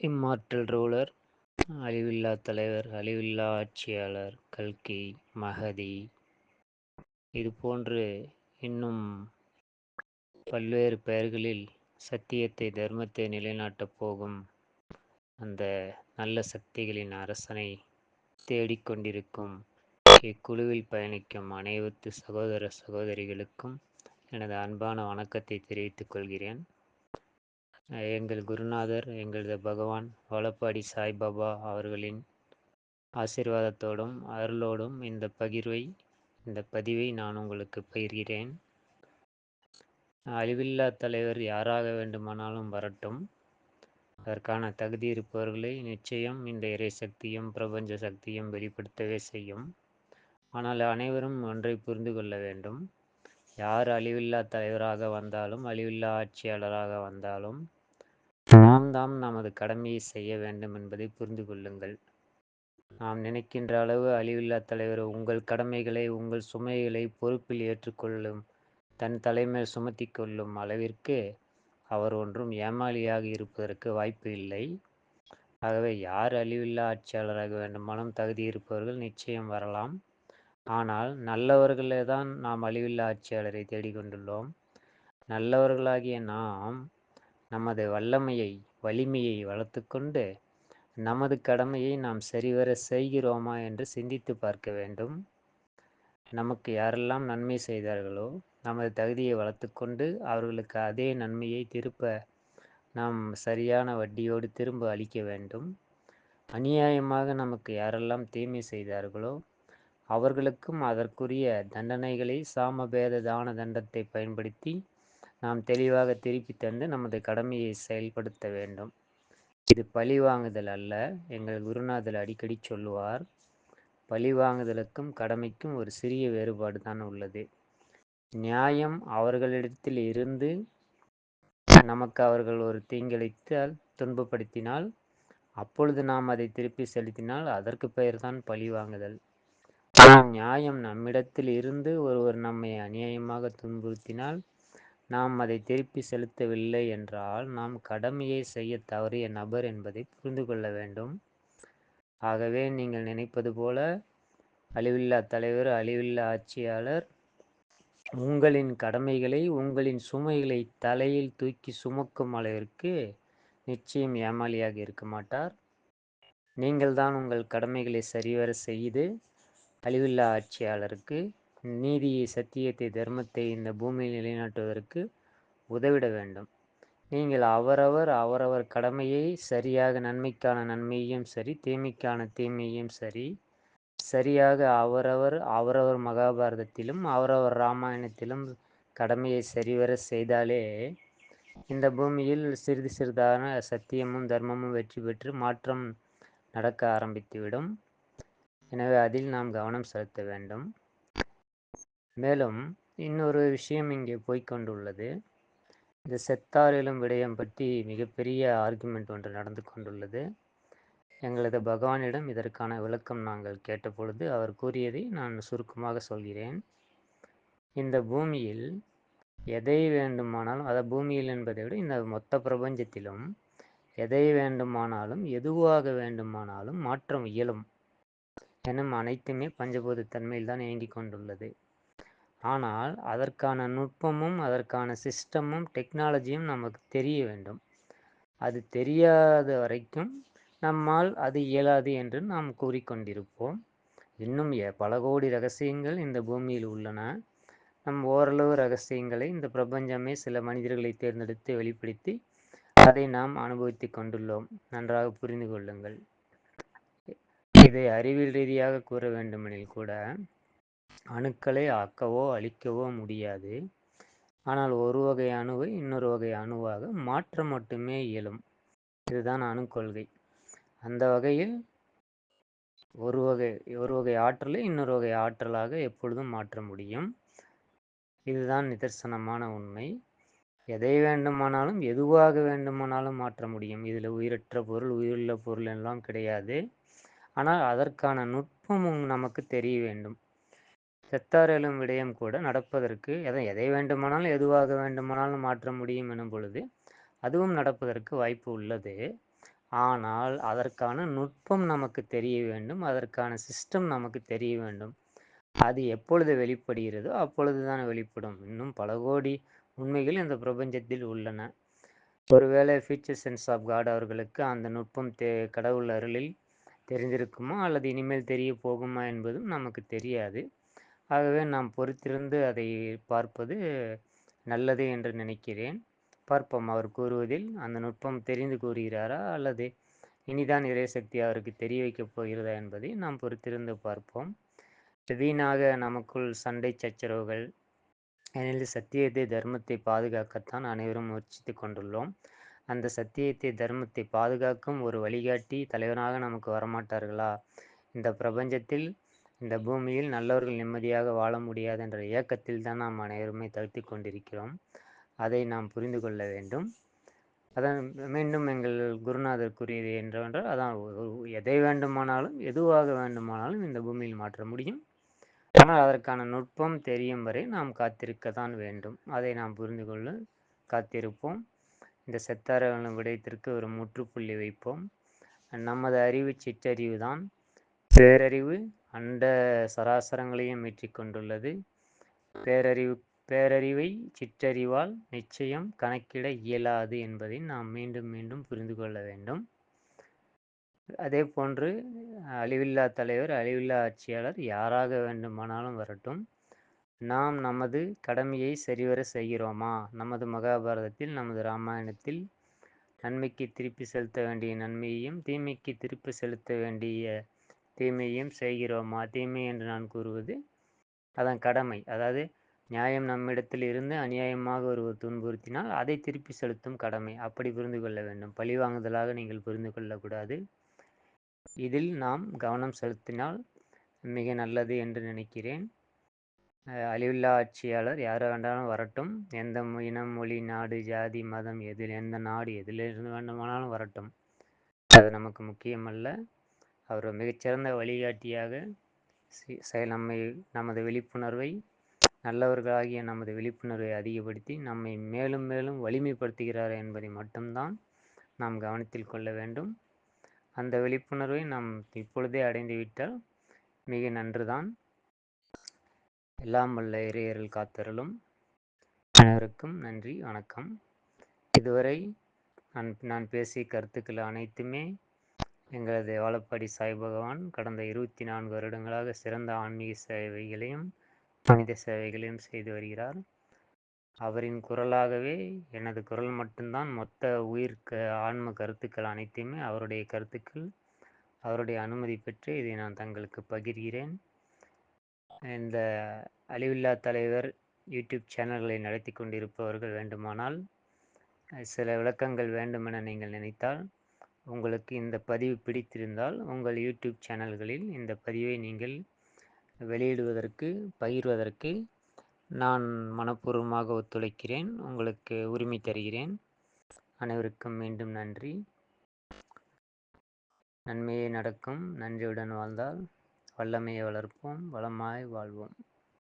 Immortal ruler, அழிவில்லா தலைவர், அழிவில்லா ஆட்சியாளர், கல்கி, மகதி, இதுபோன்று இன்னும் பல்வேறு பெயர்களில் சத்தியத்தை, தர்மத்தை நிலைநாட்டப் போகும் அந்த நல்ல சக்திகளின் அரசனை தேடிக்கொண்டிருக்கும் இக்குழுவில் பயணிக்கும் அனைத்து சகோதர சகோதரிகளுக்கும் எனது அன்பான வணக்கத்தை தெரிவித்துக் கொள்கிறேன். எங்கள் குருநாதர், எங்களது பகவான் வலப்பாடி சாய்பாபா அவர்களின் ஆசீர்வாதத்தோடும் அருளோடும் இந்த பதிவை நான் உங்களுக்கு பகிர்கிறேன். அழிவில்லா தலைவர் யாராக வேண்டுமானாலும் வரட்டும். அதற்கான தகுதி இருப்பவர்களை நிச்சயம் இந்த இறை சக்தியும் பிரபஞ்ச சக்தியும் வெளிப்படுத்தவே செய்யும். ஆனால் அனைவரும் ஒன்றை புரிந்து கொள்ள வேண்டும். யார் அழிவில்லா தலைவராக வந்தாலும், அழிவில்லா ஆட்சியாளராக வந்தாலும், நாம் தான் நமது கடமையை செய்ய வேண்டும் என்பதை புரிந்து கொள்ளுங்கள். நாம் நினைக்கின்ற அளவு அழிவில்லா தலைவர் உங்கள் கடமைகளை, உங்கள் சுமைகளை பொறுப்பில் ஏற்றுக்கொள்ளும், தன் தலைமையில் சுமத்தி கொள்ளும் அளவிற்கு அவர் ஒன்றும் ஏமாளியாக இருப்பதற்கு வாய்ப்பு இல்லை. ஆகவே யார் அழிவில்லா ஆட்சியாளராக வேண்டுமானும் தகுதி இருப்பவர்கள் நிச்சயம் வரலாம். ஆனால் நல்லவர்களே தான் நாம் அழிவில்லா ஆட்சியாளரை தேடிக்கொண்டுள்ளோம். நல்லவர்களாகிய நாம் நமது வலிமையை வளர்த்து கொண்டு நமது கடமையை நாம் சரிவர செய்கிறோமா என்று சிந்தித்து பார்க்க வேண்டும். நமக்கு யாரெல்லாம் நன்மை செய்தார்களோ நமது தகுதியை வளர்த்து கொண்டு அவர்களுக்கு அதே நன்மையை திருப்ப நாம் சரியான வட்டியோடு திரும்ப அளிக்க வேண்டும். அநியாயமாக நமக்கு யாரெல்லாம் தீமை செய்தார்களோ அவர்களுக்கும் அதற்குரிய தண்டனைகளை சாமபேத தான தண்டத்தை பயன்படுத்தி நாம் தெளிவாக திருப்பி தந்து நமது கடமையை செயல்படுத்த வேண்டும். இது பழி வாங்குதல் அல்ல. எங்கள் குருநாதர் அடிக்கடி சொல்லுவார், பழி வாங்குதலுக்கும் கடமைக்கும் ஒரு சிறிய வேறுபாடு தான் உள்ளது. நியாயம் அவர்களிடத்தில் இருந்து நமக்கு அவர்கள் ஒரு தீங்கிழைத்தால், துன்பப்படுத்தினால், அப்பொழுது நாம் அதை திருப்பி செலுத்தினால் அதற்கு பெயர்தான் பழி வாங்குதல். நியாயம் நம்மிடத்தில் இருந்து ஒருவர் நம்மை அநியாயமாக துன்புறுத்தினால் நாம் அதை திருப்பி செலுத்தவில்லை என்றால் நாம் கடமையை செய்ய தவறிய நபர் என்பதை புரிந்து கொள்ள வேண்டும். ஆகவே நீங்கள் நினைப்பது போல அழிவில்லா தலைவர், அழிவில்லா ஆட்சியாளர் உங்களின் கடமைகளை, உங்களின் சுமைகளை தலையில் தூக்கி சுமக்கும் அளவிற்கு நிச்சயம் ஏமாளியாக இருக்க மாட்டார். நீங்கள் தான் உங்கள் கடமைகளை சரிவர செய்து அழிவில்லா ஆட்சியாளருக்கு நீதியை, சத்தியத்தை, தர்மத்தை இந்த பூமியில் நிலைநாட்டுவதற்கு உதவிட வேண்டும். நீங்கள் அவரவர் கடமையை சரியாக, நன்மைக்கான நன்மையையும் சரி, தீமைக்கான தீமையையும் சரியாக அவரவர் மகாபாரதத்திலும் அவரவர் ராமாயணத்திலும் கடமையை சரிவர செய்தாலே இந்த பூமியில் சிறிது சிறிதான சத்தியமும் தர்மமும் வெற்றி பெற்று மாற்றம் நடக்க ஆரம்பித்துவிடும். எனவே அதில் நாம் கவனம் செலுத்த வேண்டும். மேலும் இன்னொரு விஷயம் இங்கே போய்கொண்டுள்ளது. இந்த செத்தார் எழும் விடயம் பற்றி மிகப்பெரிய ஆர்குமெண்ட் ஒன்று நடந்து கொண்டுள்ளது. எங்களது பகவானிடம் இதற்கான விளக்கம் நாங்கள் கேட்டபொழுது அவர் கூறியதை நான் சுருக்கமாக சொல்கிறேன். இந்த பூமியில் எதை வேண்டுமானாலும், பூமியில் என்பதை விட இந்த மொத்த பிரபஞ்சத்திலும் எதை வேண்டுமானாலும், எதுவாக வேண்டுமானாலும் மாற்றம் இயலும் எனும் அனைத்துமே பஞ்சபூத தன்மையில் தான் இயங்கிக் கொண்டுள்ளது. ஆனால் அதற்கான நுட்பமும் அதற்கான சிஸ்டமும் டெக்னாலஜியும் நமக்கு தெரிய வேண்டும். அது தெரியாத வரைக்கும் நம்மால் அது இயலாது என்று நாம் கூறிக்கொண்டிருப்போம். இன்னும் பல கோடி ரகசியங்கள் இந்த பூமியில் உள்ளன. நம் ஓரளவு ரகசியங்களை இந்த பிரபஞ்சமே சில மனிதர்களை தேர்ந்தெடுத்து வெளிப்படுத்தி அதை நாம் அனுபவித்து கொண்டுள்ளோம். நன்றாக புரிந்து கொள்ளுங்கள். இதை அறிவியல் ரீதியாக கூற வேண்டுமெனில் கூட அணுக்களை ஆக்கவோ அழிக்கவோ முடியாது. ஆனால் ஒரு வகை அணுவை இன்னொரு வகை அணுவாக மாற்ற மட்டுமே இயலும். இதுதான் அணு கொள்கை. அந்த வகையில் ஒரு வகை ஆற்றலை இன்னொரு வகை ஆற்றலாக எப்பொழுதும் மாற்ற முடியும். இதுதான் நிதர்சனமான உண்மை. எதை வேண்டுமானாலும், எதுவாக வேண்டுமானாலும் மாற்ற முடியும். இதில் உயிரற்ற பொருள், உயிருள்ள பொருள் எல்லாம் கிடையாது. ஆனால் அதற்கான நுட்பமும் நமக்கு தெரிய வேண்டும். செத்தார் எழும் விடயம் கூட நடப்பதற்கு எதை வேண்டுமானாலும், எதுவாக வேண்டுமானாலும் மாற்ற முடியும் எனும் பொழுது அதுவும் நடப்பதற்கு வாய்ப்பு உள்ளது. ஆனால் அதற்கான நுட்பம் நமக்கு தெரிய வேண்டும். அதற்கான சிஸ்டம் நமக்கு தெரிய வேண்டும். அது எப்பொழுது வெளிப்படுகிறதோ அப்பொழுதுதான் வெளிப்படும். இன்னும் பல கோடி உண்மைகள் இந்த பிரபஞ்சத்தில் உள்ளன. ஒருவேளை ஃபியூச்சர் சென்ஸ் ஆஃப் காட் அவர்களுக்கு அந்த நுட்பம் கடவுள் அருளில் தெரிந்திருக்குமா அல்லது இனிமேல் தெரிய போகுமா என்பதும் நமக்கு தெரியாது. ஆகவே நாம் பொறுத்திருந்து அதை பார்ப்பது நல்லது என்று நினைக்கிறேன். பார்ப்போம், அவர் கூறுவதில் அந்த நுட்பம் தெரிந்து கூறுகிறாரா அல்லது இனிதான் இறைசக்தி அவருக்கு தெரிய வைக்கப் போகிறதா என்பதை நாம் பொறுத்திருந்து பார்ப்போம். வீணாக நமக்குள் சண்டை சச்சரவுகள், ஏனெனில் சத்தியத்தை தர்மத்தை பாதுகாக்கத்தான் அனைவரும் முயற்சித்து கொண்டுள்ளோம். அந்த சத்தியத்தை தர்மத்தை பாதுகாக்கும் ஒரு வழிகாட்டி தலைவனாக நமக்கு வரமாட்டார்களா? இந்த பிரபஞ்சத்தில், இந்த பூமியில் நல்லவர்கள் நிம்மதியாக வாழ முடியாது என்ற இயக்கத்தில் தான் நாம் அனைவருமே தவித்து கொண்டிருக்கிறோம். அதை நாம் புரிந்து கொள்ள வேண்டும். அதான் மீண்டும் எங்கள் குருநாதர் கூறியது என்னவென்றால், அதான் எதை வேண்டுமானாலும் எதுவாக வேண்டுமானாலும் இந்த பூமியில் மாற்ற முடியும். ஆனால் அதற்கான நுட்பம் தெரியும் வரை நாம் காத்திருக்கத்தான் வேண்டும். அதை நாம் புரிந்து கொள்ள காத்திருப்போம். இந்த செத்தாரவன விடயத்திற்கு ஒரு முற்றுப்புள்ளி வைப்போம். நமது அறிவு சிற்றறிவு தான். பேரறிவு அண்ட சராசரங்களையும் மீற்றிக் கொண்டுள்ளது. பேரறிவை சிற்றறிவால் நிச்சயம் கணக்கிட இயலாது என்பதை நாம் மீண்டும் மீண்டும் புரிந்து கொள்ள வேண்டும். அதே போன்று அழிவில்லா தலைவர், அழிவில்லா ஆட்சியாளர் யாராக வேண்டுமானாலும் வரட்டும், நாம் நமது கடமையை சரிவர செய்கிறோமா? நமது மகாபாரதத்தில், நமது ராமாயணத்தில் நன்மைக்கு திருப்பி செலுத்த வேண்டிய நன்மையையும், தீமைக்கு திருப்பி செலுத்த வேண்டிய தீமையையும் செய்கிறோமா? தீமை என்று நான் கூறுவது அதன் கடமை. அதாவது நியாயம் நம்மிடத்தில் இருந்து அநியாயமாக ஒருவர் துன்புறுத்தினால் அதை திருப்பி செலுத்தும் கடமை. அப்படி புரிந்து கொள்ள வேண்டும். பழிவாங்குதலாக நீங்கள் புரிந்து கொள்ளக்கூடாது. இதில் நாம் கவனம் செலுத்தினால் மிக நல்லது என்று நினைக்கிறேன். அழிவில்லா ஆட்சியாளர் யார் வேண்டாலும் வரட்டும். எந்த இனம், மொழி, நாடு, ஜாதி, மதம், எந்த நாடு எதிலிருந்து வேண்டுமானாலும் வரட்டும். அது நமக்கு முக்கியமல்ல. அவர் மிகச்சிறந்த வழிகாட்டியாக நமது விழிப்புணர்வை, நல்லவர்களாகிய நமது விழிப்புணர்வை அதிகப்படுத்தி நம்மை மேலும் மேலும் வலிமைப்படுத்துகிறார் என்பதை மட்டும்தான் நாம் கவனத்தில் கொள்ள வேண்டும். அந்த விழிப்புணர்வை நாம் இப்பொழுதே அடைந்துவிட்டால் மிக நன்றுதான். எல்லாம் வல்ல இறையருள் காத்தருளும். அனைவருக்கும் நன்றி, வணக்கம். இதுவரை நான் பேசிய கருத்துக்கள் அனைத்துமே எங்களது வாழப்பாடி சாய் பகவான் கடந்த 24 வருடங்களாக சிறந்த ஆன்மீக சேவைகளையும் மனித சேவைகளையும் செய்து வருகிறார். அவரின் குரலாகவே எனது குரல் மட்டும்தான். மொத்த ஆன்ம கருத்துக்கள் அனைத்துமே அவருடைய கருத்துக்கள். அவருடைய அனுமதி பெற்று இதை நான் தங்களுக்கு பகிர்கிறேன். இந்த அழிவில்லா தலைவர் யூடியூப் சேனல்களை நடத்தி கொண்டிருப்பவர்கள் வேண்டுமானால் சில விளக்கங்கள் வேண்டுமென நீங்கள் நினைத்தால், உங்களுக்கு இந்த பதிவு பிடித்திருந்தால் உங்கள் யூடியூப் சேனல்களில் இந்த பதிவை நீங்கள் வெளியிடுவதற்கு, பகிர்வதற்கு நான் மனப்பூர்வமாக ஒத்துழைக்கிறேன். உங்களுக்கு உரிமை தருகிறேன். அனைவருக்கும் மீண்டும் நன்றி. நன்மையே நடக்கும். நன்றியுடன் வாழ்ந்தால் வல்லமையை வளர்ப்போம், வளமாய் வாழ்வோம்.